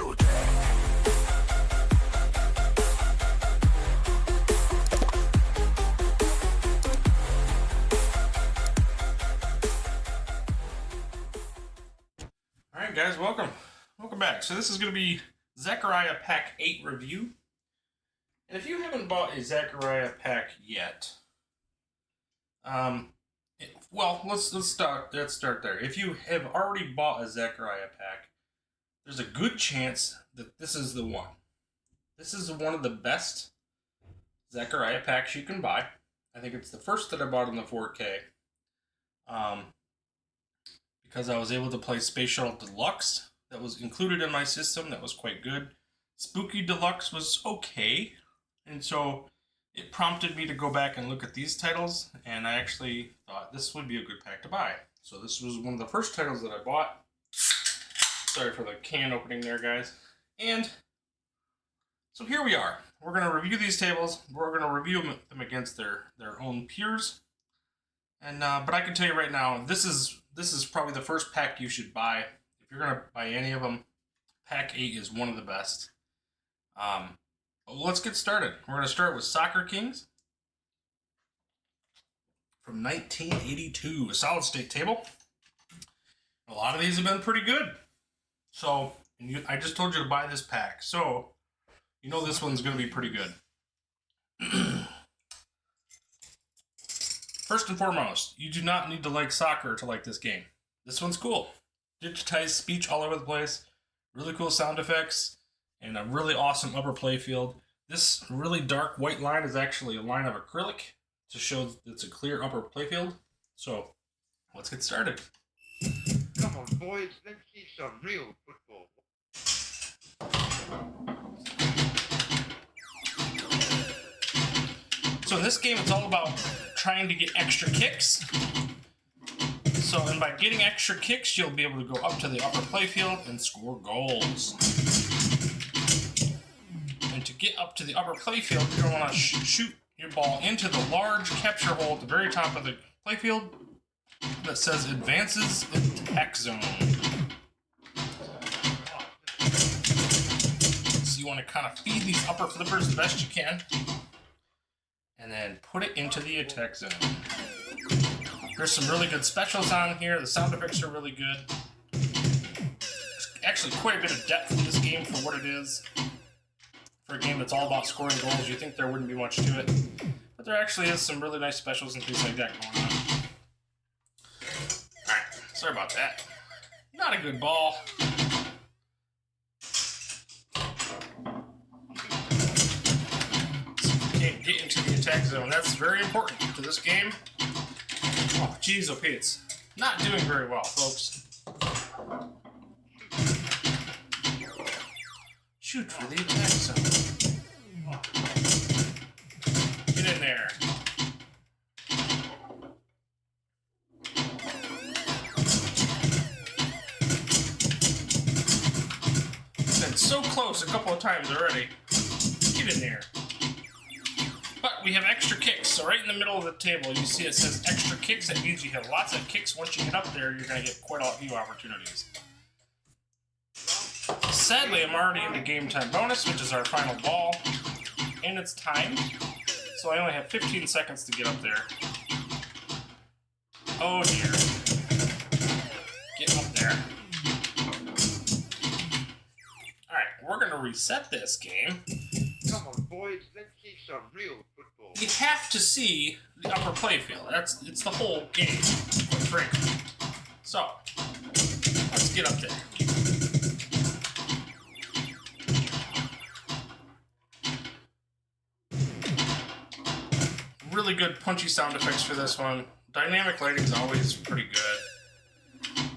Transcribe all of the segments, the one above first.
Alright guys, welcome back. So this is going to be Zaccaria Pack 8 review. And if you haven't bought a Zaccaria Pack yet, let's start there. If you have already bought a Zaccaria Pack, there's a good chance that this is the one. This is one of the best Zaccaria Packs you can buy. I think it's the first that I bought in the 4K. Because I was able to play Space Shuttle Deluxe. That was included in my system. That was quite good. Spooky Deluxe was okay. And so it prompted me to go back and look at these titles. And I actually thought this would be a good pack to buy. So this was one of the first titles that I bought. Sorry for the can opening there, guys. And so here we are. We're going to review these tables. We're going to review them against their own peers. And but I can tell you right now, this is probably the first pack you should buy. If you're going to buy any of them, Pack 8 is one of the best. Let's get started. We're going to start with Soccer Kings from 1982, a solid state table. A lot of these have been pretty good. So, I just told you to buy this pack. So, you know this one's going to be pretty good. First and foremost, you do not need to like soccer to like this game. This one's cool. Digitized speech all over the place, really cool sound effects, and a really awesome upper playfield. This really dark white line is actually a line of acrylic to show that it's a clear upper playfield. So, let's get started. Come on, boys, let's see some real football. So in this game, it's all about trying to get extra kicks. So, and by getting extra kicks, you'll be able to go up to the upper playfield and score goals. And to get up to the upper playfield, you're going to want to shoot your ball into the large capture hole at the very top of the playfield that says Advances Attack Zone. So you want to kind of feed these upper flippers the best you can. And then put it into the attack zone. There's some really good specials on here. The sound effects are really good. There's actually quite a bit of depth in this game for what it is. For a game that's all about scoring goals, you think there wouldn't be much to it. But there actually is some really nice specials and things like that going on. Alright, sorry about that. Not a good ball. Can't get into the attack zone. That's very important to this game. Oh, geez, it's not doing very well, folks. Shoot for the attack zone. Get in there. Been so close a couple of times already. Get in there. But we have extra kicks, so right in the middle of the table, you see it says extra kicks. That means you have lots of kicks. Once you get up there, you're going to get quite a few opportunities. Sadly, I'm already into game time bonus, which is our final ball, and it's timed, so I only have 15 seconds to get up there. Oh dear. Get up there. Alright, we're going to reset this game. Come on, boys, let's see some real football. You have to see the upper playfield. It's the whole game, quite frankly. So, let's get up there. Really good punchy sound effects for this one. Dynamic lighting is always pretty good.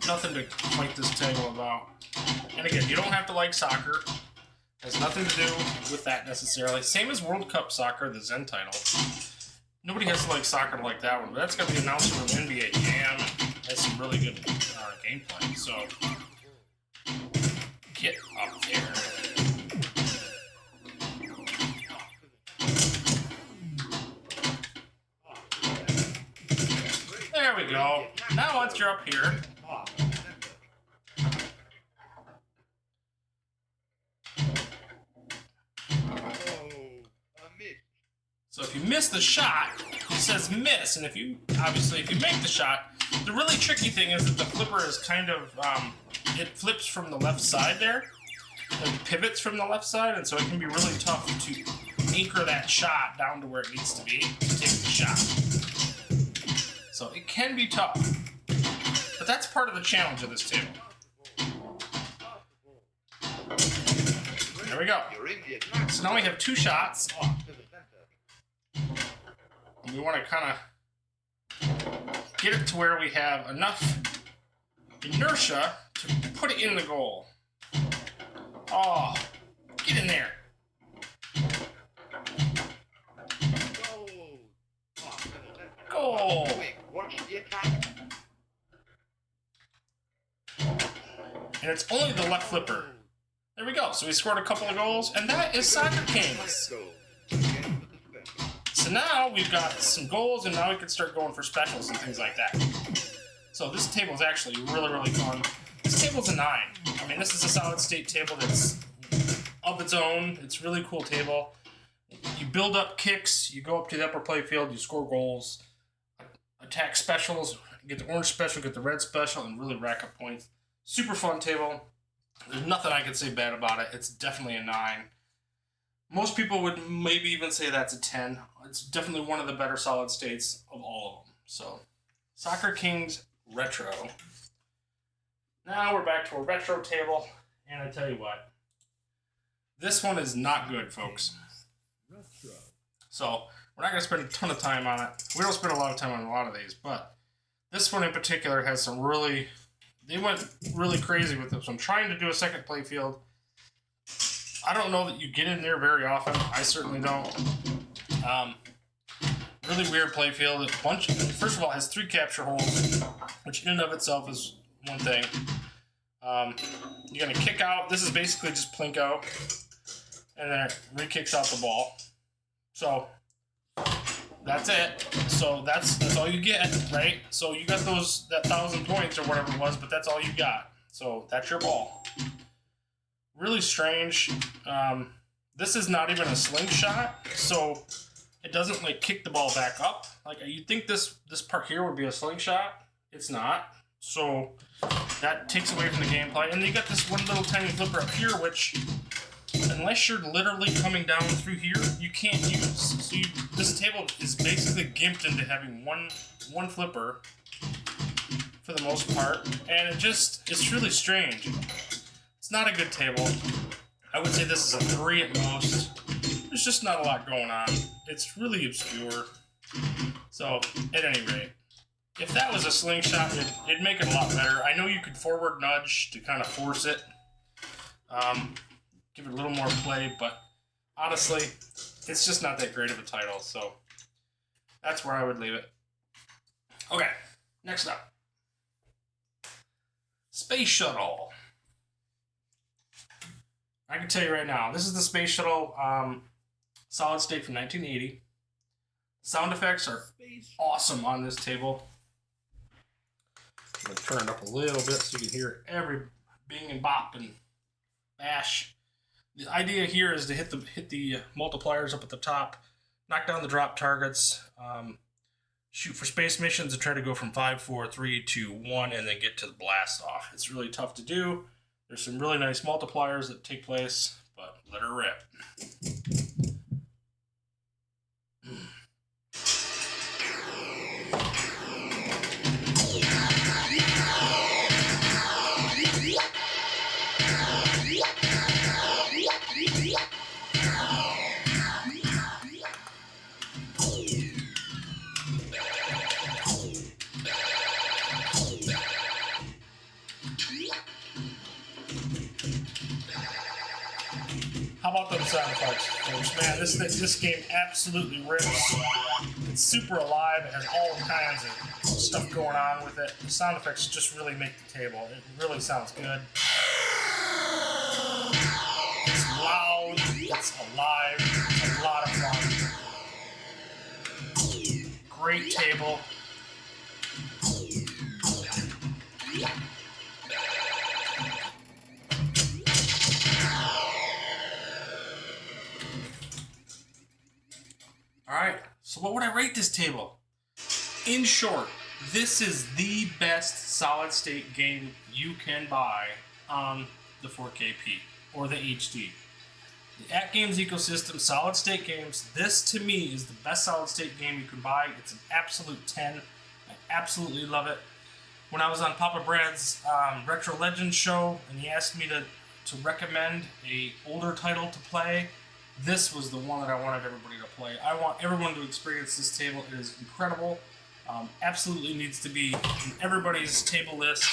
Nothing to fight this table about. And again, you don't have to like soccer. Has nothing to do with that necessarily. Same as World Cup Soccer, the Zen title. Nobody has to like soccer to like that one, but that's got the announcer from NBA Jam and has some really good gameplay. So get up there. There we go. Now once you're up here, So if you miss the shot, it says miss, and if you make the shot, the really tricky thing is that the flipper is kind of, it flips from the left side there, it pivots from the left side, and so it can be really tough to anchor that shot down to where it needs to be to take the shot. So it can be tough, but that's part of the challenge of this table. There we go. So now we have 2 shots. And we want to kind of get it to where we have enough inertia to put it in the goal. Oh, get in there. Goal. And it's only the left flipper. There we go. So we scored a couple of goals, and that is Soccer Kings. So now we've got some goals, and now we can start going for specials and things like that. So this table is actually really, really fun. This table's a 9. I mean, this is a solid state table that's of its own. It's a really cool table. You build up kicks, you go up to the upper play field, you score goals, attack specials, get the orange special, get the red special, and really rack up points. Super fun table. There's nothing I could say bad about it. It's definitely a 9. Most people would maybe even say that's a 10. It's definitely one of the better solid states of all of them. So, Soccer Kings Retro. Now we're back to a retro table, and I tell you what, this one is not good, folks. So, we're not going to spend a ton of time on it. We don't spend a lot of time on a lot of these, but this one in particular has some really... They went really crazy with this one. Trying to do a second play field. I don't know that you get in there very often. I certainly don't. Really weird play field. First of all, it has 3 capture holes, which in and of itself is one thing. You're going to kick out. This is basically just plinko. And then it re-kicks out the ball. So, that's it. So that's all you get, right? So you got that 1,000 points or whatever it was, but that's all you got. So that's your ball. Really strange. This is not even a slingshot, so it doesn't like kick the ball back up. Like you'd think this part here would be a slingshot. It's not. So that takes away from the gameplay. And you got this one little tiny flipper up here, which unless you're literally coming down through here, you can't use. So this table is basically gimped into having one flipper for the most part, and it's really strange. It's not a good table. I would say this is a 3 at most. There's just not a lot going on. It's really obscure. So, at any rate, if that was a slingshot, it'd make it a lot better. I know you could forward nudge to kind of force it. Give it a little more play, but honestly, it's just not that great of a title, so that's where I would leave it. Okay, next up. Space Shuttle. I can tell you right now, this is the Space Shuttle solid state from 1980. Sound effects are awesome on this table. I'm going to turn it up a little bit so you can hear every bing and bop and bash. The idea here is to hit the multipliers up at the top, knock down the drop targets, shoot for space missions, and try to go from 5, 4, 3, 2, 1, and then get to the blast off. It's really tough to do. There's some really nice multipliers that take place, but let her rip. How about those sound effects, folks? Man, this game absolutely rips. It's super alive. It has all kinds of stuff going on with it. The sound effects just really make the table. It really sounds good. It's loud. It's alive. It's a lot of fun. Great table. All right. So what would I rate this table? In short, this is the best solid state game you can buy on the 4KP or the HD. The Atgames ecosystem, solid state games, this to me is the best solid state game you can buy. It's an absolute 10. I absolutely love it. When I was on Papa Brad's Retro Legends show and he asked me to recommend a older title to play, this was the one that I wanted everybody to play. I want everyone to experience this table. It is incredible. Absolutely needs to be in everybody's table list.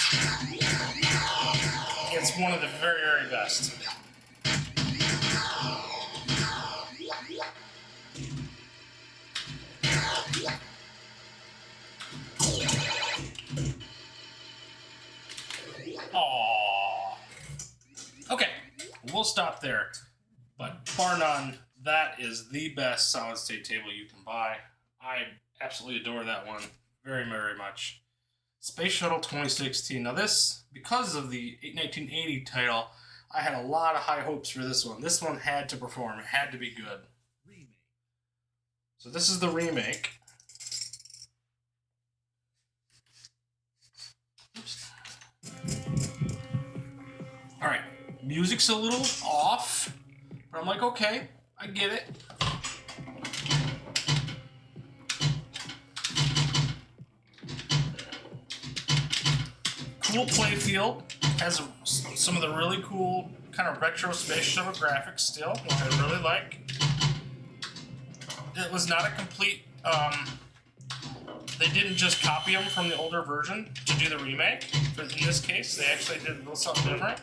It's one of the very, very best. Aww. Okay, we'll stop there. But bar none, that is the best solid state table you can buy. I absolutely adore that one very, very much. Space Shuttle 2016. Now this, because of the 1980 title, I had a lot of high hopes for this one. This one had to perform. It had to be good. So this is the remake. Oops. All right, music's a little off, but I'm like, okay, I get it. Cool playfield, has some of the really cool kind of retro space shuttle graphics still, which I really like. It was not a complete, they didn't just copy them from the older version to do the remake. But in this case, they actually did a little something different.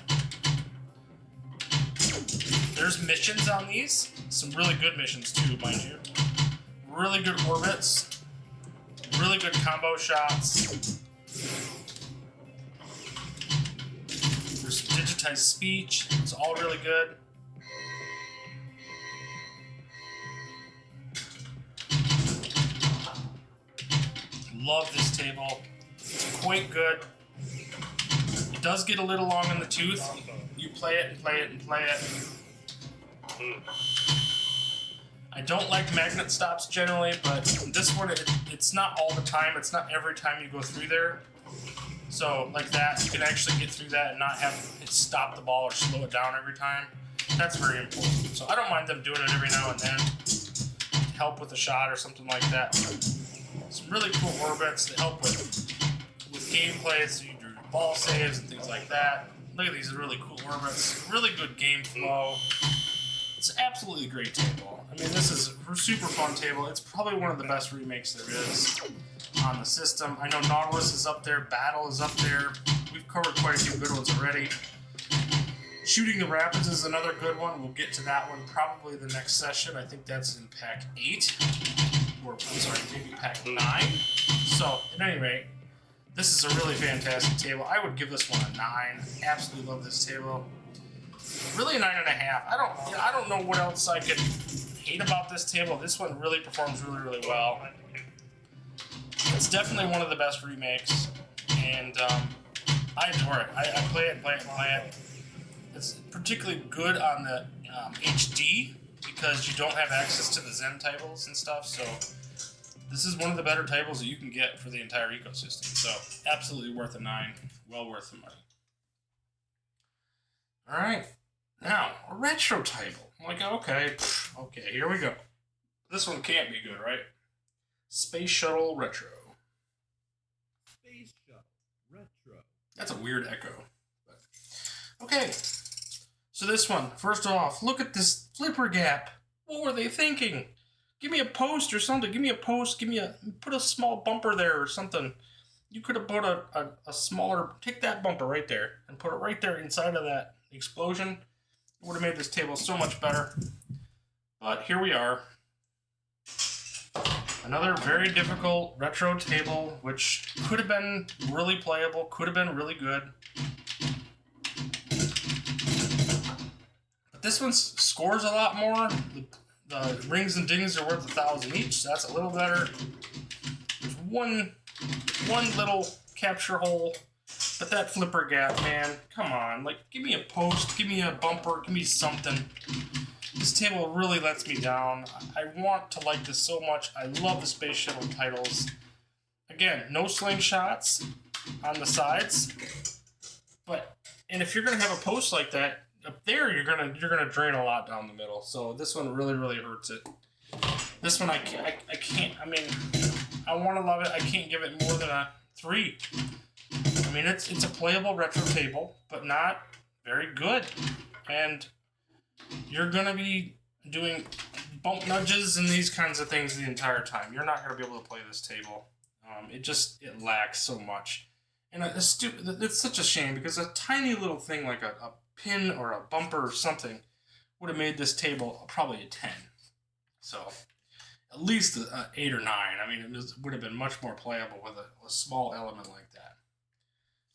There's missions on these. Some really good missions too, mind you. Really good orbits. Really good combo shots. There's some digitized speech. It's all really good. Love this table. It's quite good. It does get a little long in the tooth. You play it and play it and play it. I don't like magnet stops generally, but this one, it's not all the time. It's not every time you go through there. So like that, you can actually get through that and not have it stop the ball or slow it down every time. That's very important. So I don't mind them doing it every now and then to help with a shot or something like that. Some really cool orbits that help with gameplay, so you do ball saves and things like that. Look at these really cool orbits. Really good game flow. It's absolutely a great table. I mean, this is a super fun table. It's probably one of the best remakes there is on the system. I know Nautilus is up there. Battle is up there. We've covered quite a few good ones already. Shooting the Rapids is another good one. We'll get to that one probably the next session. I think that's in Pack 8. Or, I'm sorry, maybe Pack 9. So, at any rate, this is a really fantastic table. I would give this one a 9. Absolutely love this table. Really a 9.5. I don't know what else I could hate about this table. This one really performs really, really well. It's definitely one of the best remakes, and I adore it. I play it and play it and play it. It's particularly good on the HD because you don't have access to the Zen tables and stuff, so this is one of the better tables that you can get for the entire ecosystem. So absolutely worth a 9. Well worth the money. All right. Now, a retro table. I'm like, okay, here we go. This one can't be good, right? Space Shuttle Retro. Space Shuttle Retro. That's a weird echo. But okay. So this one, first off, look at this flipper gap. What were they thinking? Give me a post or something. Give me a post. Put a small bumper there or something. You could have put a smaller, take that bumper right there and put it right there inside of that explosion. It would have made this table so much better. But here we are. Another very difficult retro table, which could have been really playable, could have been really good. But this one scores a lot more. The rings and dings are worth 1,000 each, so that's a little better. There's one little capture hole, but that flipper gap, man, come on. Like, give me a post, give me a bumper, give me something. This table really lets me down. I want to like this so much. I love the Space Shuttle titles. Again, no slingshots on the sides. And if you're gonna have a post like that up there, you're gonna drain a lot down the middle. So this one really hurts it. This one I can't. I mean, I want to love it. I can't give it more than a 3. I mean, it's a playable retro table, but not very good. And you're gonna be doing bump nudges and these kinds of things the entire time. You're not gonna be able to play this table. It lacks so much. And it's such a shame because a tiny little thing like a pin or a bumper or something would have made this table probably a 10. So at least an 8 or 9. I mean, it would have been much more playable with a small element like that.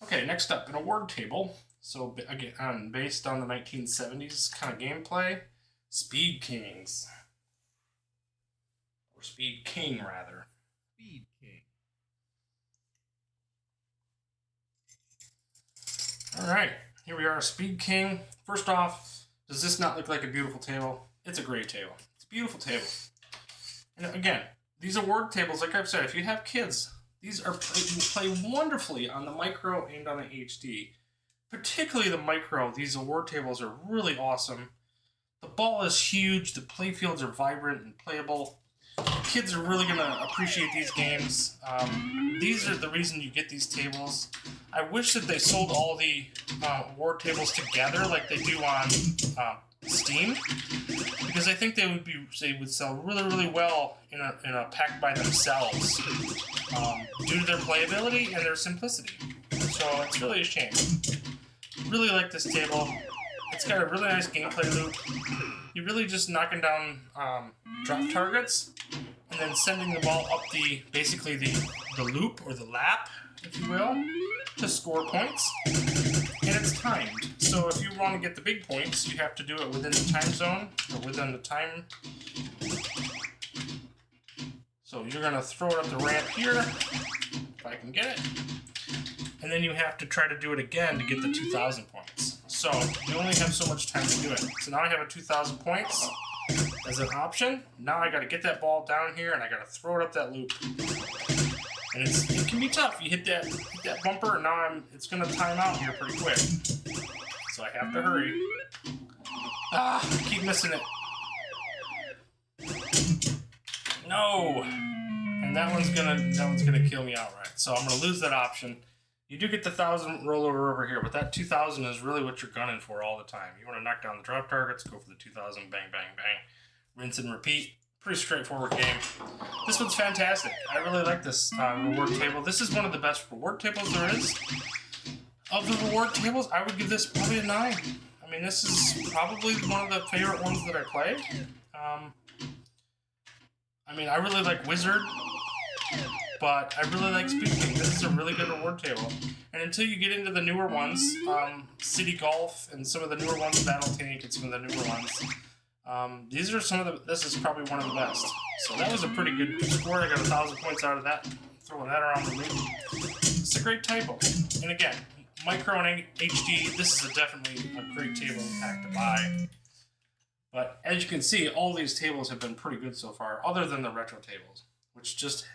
Okay, next up, an award table. So again, based on the 1970s kind of gameplay, Speed Kings. Or Speed King, rather. Speed King. Alright, here we are, Speed King. First off, does this not look like a beautiful table? It's a great table. It's a beautiful table. And again, these award tables, like I've said, if you have kids, these are play wonderfully on the micro and on the HD. Particularly the micro, these award tables are really awesome. The ball is huge, the playfields are vibrant and playable. Kids are really going to appreciate these games. These are the reason you get these tables. I wish that they sold all the award tables together like they do on Steam, because I think they would sell really well in a pack by themselves due to their playability and their simplicity. So it's really a shame. Really like this table. It's got a really nice gameplay loop. You're really just knocking down drop targets and then sending the ball up basically the loop or the lap, if you will, to score points. And it's timed. So if you want to get the big points, you have to do it within the time zone or within the time. So you're going to throw it up the ramp here, if I can get it. And then you have to try to do it again to get the 2,000 points. So you only have so much time to do it. So now I have a 2,000 points as an option. Now I got to get that ball down here and I got to throw it up that loop. And it can be tough. You hit that bumper, and now it's going to time out here pretty quick. So I have to hurry. I keep missing it. No. And that one's gonna kill me outright. So I'm gonna lose that option. You do get the 1,000 rollover over here, but that 2,000 is really what you're gunning for all the time. You want to knock down the drop targets, go for the 2,000, bang, bang, bang, rinse and repeat. Pretty straightforward game. This one's fantastic. I really like this reward table. This is one of the best reward tables there is. Of the reward tables, I would give this probably a 9. I mean, this is probably one of the favorite ones that I play. I mean, I really like Wizard, but I really like Speed King. This is a really good reward table. And until you get into the newer ones, City Golf and some of the newer ones, Battle Tank and some of the newer ones, these are some of the. This is probably one of the best. So that was a pretty good score. I got 1,000 points out of that. Throwing that around the loop. It's a great table. And again, micro and HD. This is definitely a great table pack to buy. But as you can see, all these tables have been pretty good so far, other than the retro tables, which just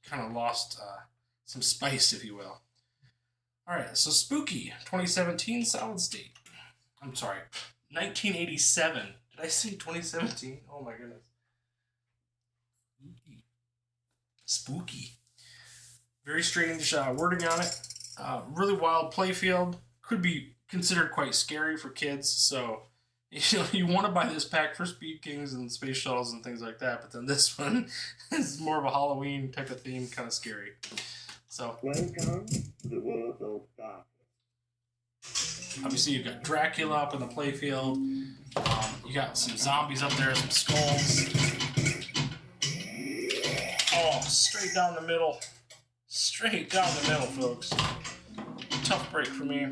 kind of lost some spice, if you will. All right, so Spooky 2017 Solid State. I'm sorry, 1987. Did I say 2017? Oh my goodness. Spooky. Very strange wording on it. Really wild playfield. Could be considered quite scary for kids. So you want to buy this pack for Speed Kings and Space Shuttles and things like that. But then this one is more of a Halloween type of theme, kind of scary. So Welcome to the world of darkness. Obviously, you've got Dracula up in the playfield. You got some zombies up there, some skulls. Oh, straight down the middle. Straight down the middle, folks. Tough break for me.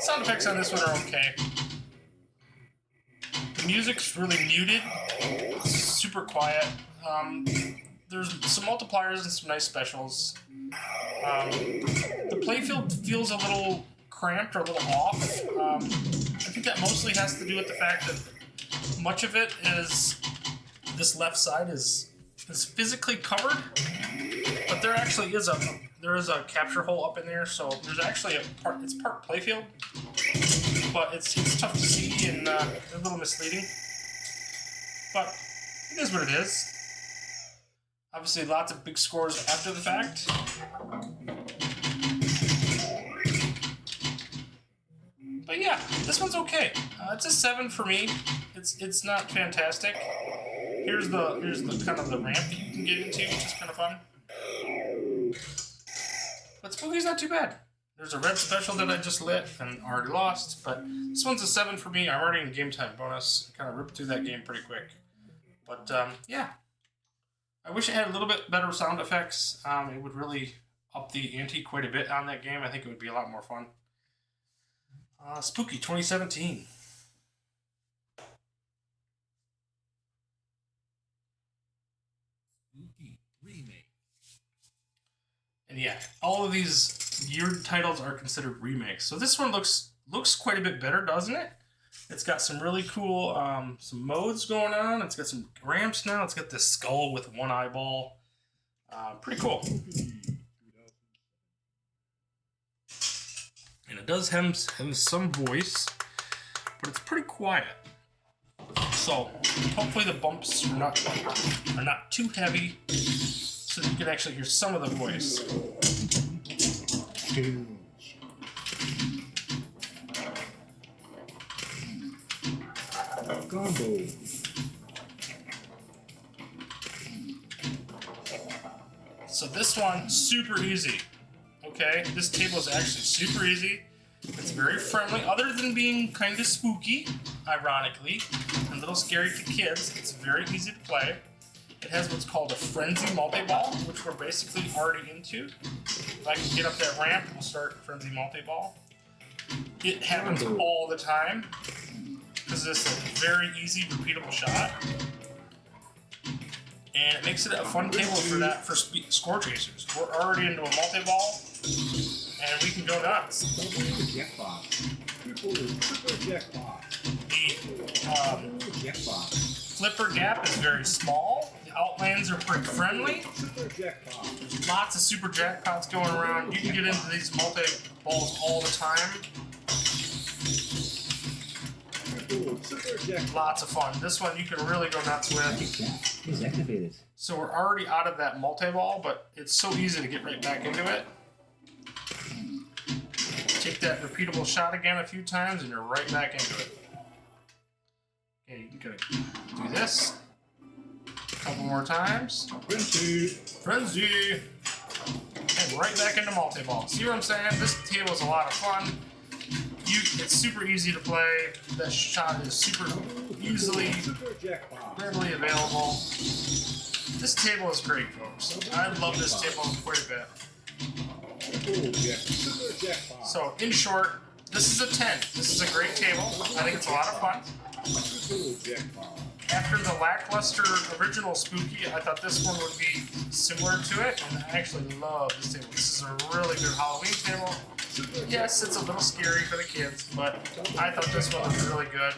Sound effects on this one are okay. The music's really muted, super quiet. There's some multipliers and some nice specials. The playfield feels a little cramped or a little off. I think that mostly has to do with the fact that much of it is this left side is physically covered, but there actually is a capture hole up in there, so there's actually it's part playfield, but it's tough to see and a little misleading. But it is what it is. Obviously, lots of big scores after the fact. But yeah, this one's okay. It's a 7 for me. It's not fantastic. Here's the kind of the ramp that you can get into, which is kind of fun. But Spooky's not too bad. There's a red special that I just lit and already lost, but this one's a 7 for me. I'm already in game time bonus. Kind of ripped through that game pretty quick. But yeah, I wish it had a little bit better sound effects. It would really up the ante quite a bit on that game. I think it would be a lot more fun. Spooky 2017. Spooky remake. And yeah, all of these year titles are considered remakes. So this one looks quite a bit better, doesn't it? It's got some really cool some modes going on. It's got some ramps now. It's got this skull with one eyeball. Pretty cool. And it does have some voice, but it's pretty quiet. So hopefully the bumps are not too heavy, so that you can actually hear some of the voice. Combo. So this one, super easy. Okay, this table is actually super easy. It's very friendly, other than being kind of spooky, ironically, and a little scary to kids. It's very easy to play. It has what's called a frenzy multi-ball, which we're basically already into. If I can get up that ramp, we'll start frenzy multi-ball. It happens all the time, because it's a very easy, repeatable shot. And it makes it a fun table for score chasers. We're already into a multi-ball, and we can go nuts. Double jackpot. Triple jackpot. The Jackpot. flipper gap is very small. The outlands are pretty friendly. Super jackpot. There's lots of super jackpots going around. You can get into these multi-balls all the time. Super jackpot. Lots of fun. This one you can really go nuts with. Is activated. So we're already out of that multi-ball, but it's so easy to get right back into it. Take that repeatable shot again a few times and you're right back into it. Okay, you gotta do this a couple more times. Frenzy! And right back into multi-ball. See what I'm saying? This table is a lot of fun. It's super easy to play. That shot is super easily, readily available. This table is great, folks. I love this table quite a bit. So, in short, this is a 10. This is a great table. I think it's a lot of fun. After the lackluster original Spooky, I thought this one would be similar to it, and I actually love this table. This is a really good Halloween table. Yes, it's a little scary for the kids, but I thought this one was really good.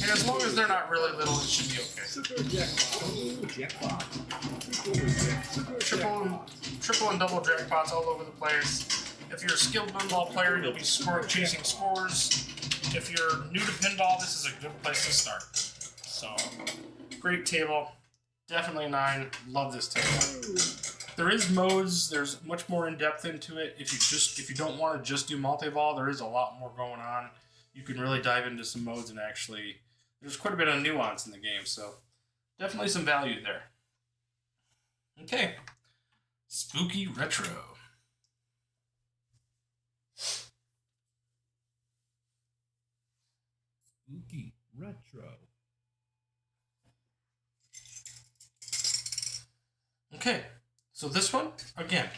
And as long as they're not really little, it should be okay. Triple and double jackpots all over the place. If you're a skilled pinball player, you'll be chasing scores. If you're new to pinball, this is a good place to start. So, great table. Definitely a 9. Love this table. There is modes. There's much more in depth into it. If you don't want to just do multi-ball, there is a lot more going on. You can really dive into some modes and actually, there's quite a bit of nuance in the game. So, definitely some value there. Okay, Spooky Retro. Spooky Retro. Okay, so this one, again,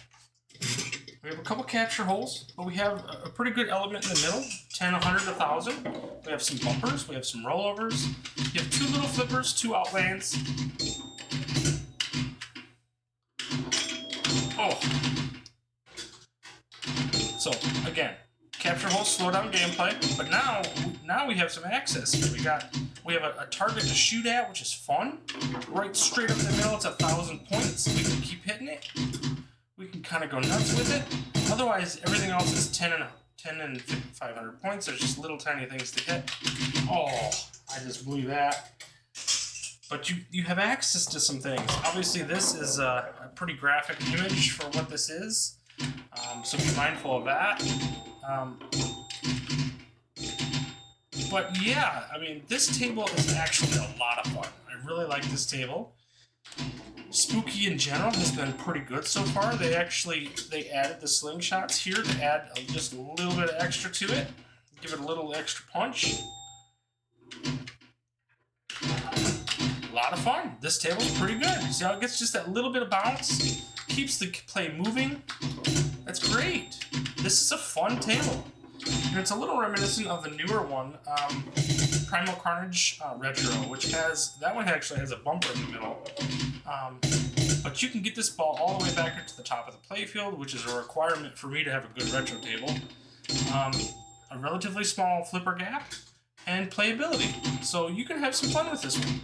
We have a couple capture holes, but we have a pretty good element in the middle. 10, 100, 1,000. We have some bumpers. We have some rollovers. You have 2 little flippers, 2 outlands. Oh. So, again, capture holes slow down gameplay, but now we have some access here. We have a target to shoot at, which is fun. Right straight up in the middle, it's 1,000 points. We can keep hitting it. We can kind of go nuts with it. Otherwise, everything else is 10 and 500 points. There's just little tiny things to hit. Oh, I just blew that. But you have access to some things. Obviously, this is a pretty graphic image for what this is. So be mindful of that. But yeah, I mean, this table is actually a lot of fun. I really like this table. Spooky in general has been pretty good so far. They added the slingshots here to add just a little bit of extra to it. Give it a little extra punch. A lot of fun. This table's pretty good. See how it gets just that little bit of bounce? Keeps the play moving. That's great. This is a fun table. And it's a little reminiscent of the newer one, Primal Carnage Retro, that one actually has a bumper in the middle. But you can get this ball all the way back up to the top of the playfield, which is a requirement for me to have a good retro table. A relatively small flipper gap, and playability. So you can have some fun with this one.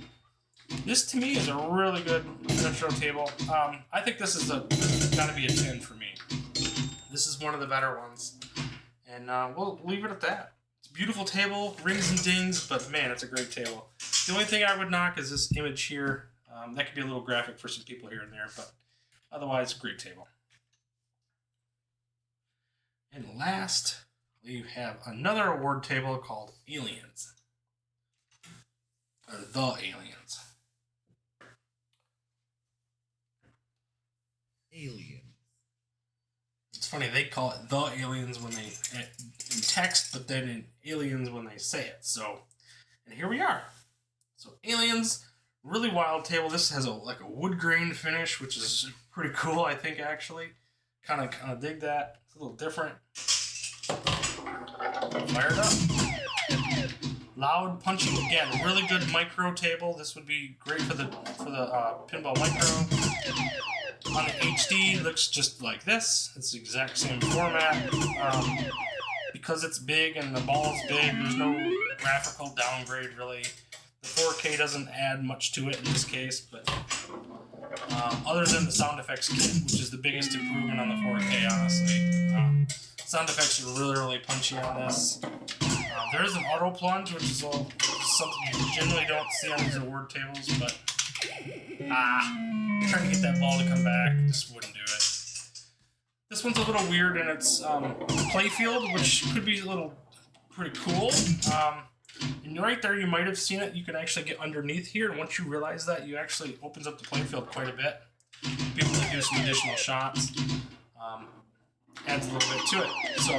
This, to me, is a really good retro table. I think this is gotta be a 10 for me. This is one of the better ones. And we'll leave it at that. It's a beautiful table, rings and dings, but man, it's a great table. The only thing I would knock is this image here. That could be a little graphic for some people here and there, but otherwise, great table. And last, we have another award table called Aliens. Or The Aliens. Alien. It's funny, they call it The Aliens when they in text, but then in Aliens when they say it. So, and here we are. So Aliens, really wild table. This has like a wood grain finish, which is pretty cool, I think, actually. Kind of dig that. It's a little different. Fired up. Loud punching again. Really good micro table. This would be great for the pinball micro. On the HD, looks just like this. It's the exact same format. Because it's big and the ball is big, there's no graphical downgrade really. The 4K doesn't add much to it in this case, but other than the sound effects kit, which is the biggest improvement on the 4K, honestly. Sound effects are really, really punchy on this. There is an auto plunge, which is something you generally don't see on these award tables, but trying to get that ball to come back just wouldn't do it. This one's a little weird in its playfield, which could be a little pretty cool. And right there, you might have seen it. You can actually get underneath here, and once you realize that, you actually opens up the playfield quite a bit. Be able to do some additional shots. Adds a little bit to it. So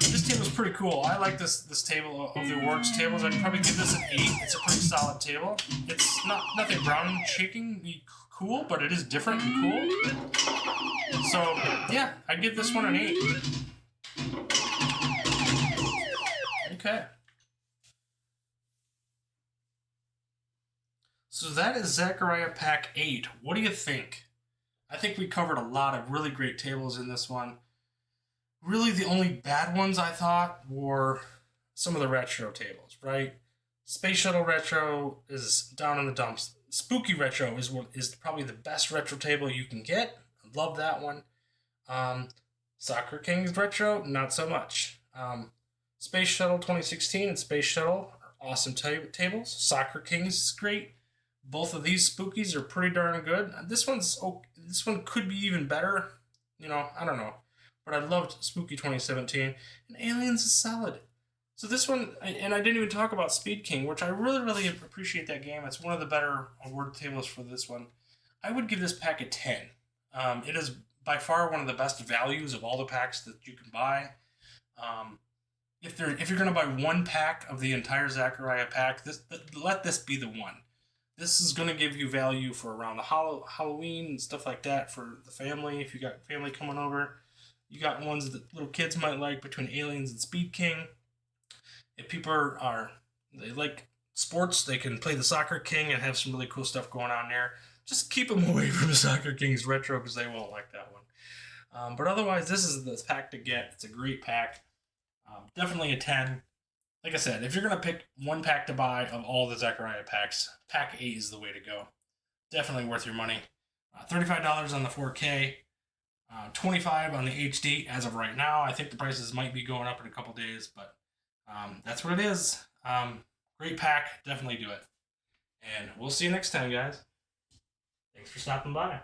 this table's pretty cool. I like this table of the awards tables. I'd probably give this an 8. It's a pretty solid table. It's nothing ground shaking cool, but it is different and cool. So yeah, I'd give this one an 8. Okay. So that is Zaccaria Pack 8. What do you think? I think we covered a lot of really great tables in this one. Really, the only bad ones I thought were some of the retro tables, right? Space Shuttle Retro is down in the dumps. Spooky Retro is probably the best retro table you can get. I love that one. Soccer Kings Retro, not so much. Space Shuttle 2016 and Space Shuttle are awesome tables. Soccer Kings is great. Both of these spookies are pretty darn good. This one could be even better. I don't know. But I loved Spooky 2017, and Aliens is solid. So this one, and I didn't even talk about Speed King, which I really, really appreciate that game. It's one of the better award tables for this one. I would give this pack a 10. It is by far one of the best values of all the packs that you can buy. If you're going to buy one pack of the entire Zaccaria pack, let this be the one. This is going to give you value for around the Halloween and stuff like that for the family, if you got family coming over. You got ones that little kids might like between Aliens and Speed King. If people they like sports, they can play the Soccer King and have some really cool stuff going on there. Just keep them away from Soccer King's Retro because they won't like that one. But otherwise, this is the pack to get. It's a great pack. Definitely a 10. Like I said, if you're going to pick one pack to buy of all the Zaccaria packs, pack 8 is the way to go. Definitely worth your money. $35 on the 4K, $25 on the HD as of right now. I think the prices might be going up in a couple days, but that's what it is. Great pack. Definitely do it. And we'll see you next time, guys. Thanks for stopping by.